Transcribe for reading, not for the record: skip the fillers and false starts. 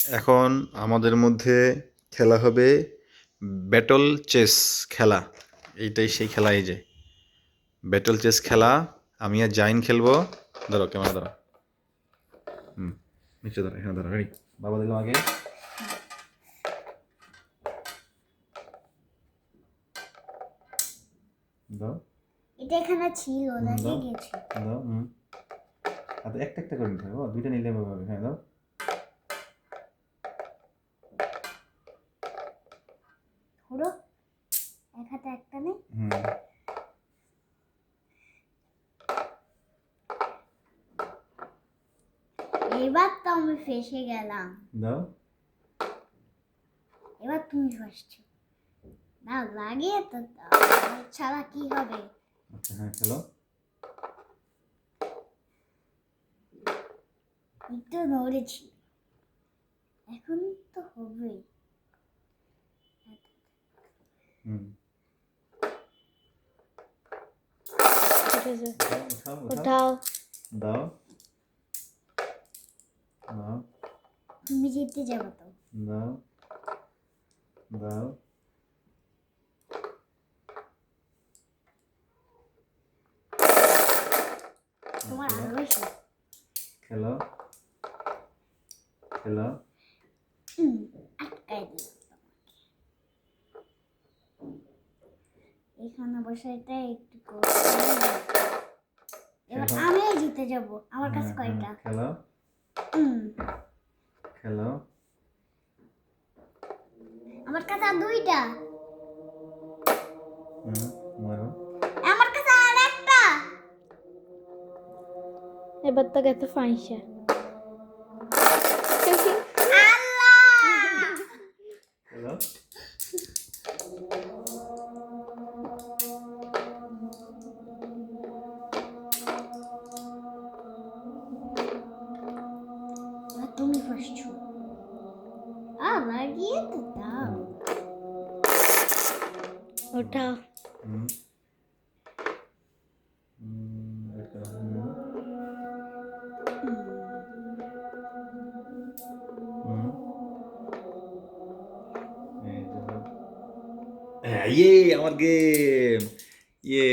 এখন আমাদের মধ্যে খেলা হবে ব্যাটল চেস খেলা। এইটাই সেই খেলা, এই যে ব্যাটল চেস খেলা। আমি আর জাইন খেলবো। ধরো ক্যামেরা ধরো। নিচে ধরো, এখানে ধরো, রেডি? বাবা দিলাম আগে। দাও। এটা এখানে ছিল নাকি গেছে? দাও। আচ্ছা, একটা একটা করে নিতে হবে, দুইটা নিলে হবে। হ্যাঁ দাও। ধরো, এক হাতে একটা নেই। এবার তো আমি ফেসে গেলাম। দাও। এবার তুমি ফাসছো। না লাগিয়ে তো ছাড়া কি হবে? আচ্ছা হ্যাঁ, খেলো। একটু নড়েছি, এখন তো হবেই। ঠিক আছে, উঠাও। দাও। দাও। তুমি জিততে যাবো তো। দাও। দাও। তোমার আরো বেশি। খেলো। খেলো। আটকাই দিল এখানে বসে এটা একটু এবার আমিও জিতে যাব। আমার কাছে কয়টা? খেলো। খেলো। আমার কাছে আর দুইটা। মারো। আমার কাছে আর একটা। এবার তো গেছে ফাইসা। খেলো। তুমি ফাসছো। লাগিয়ে তো দাও। উঠাও। ইয়ে, আমার গেম। ইয়ে।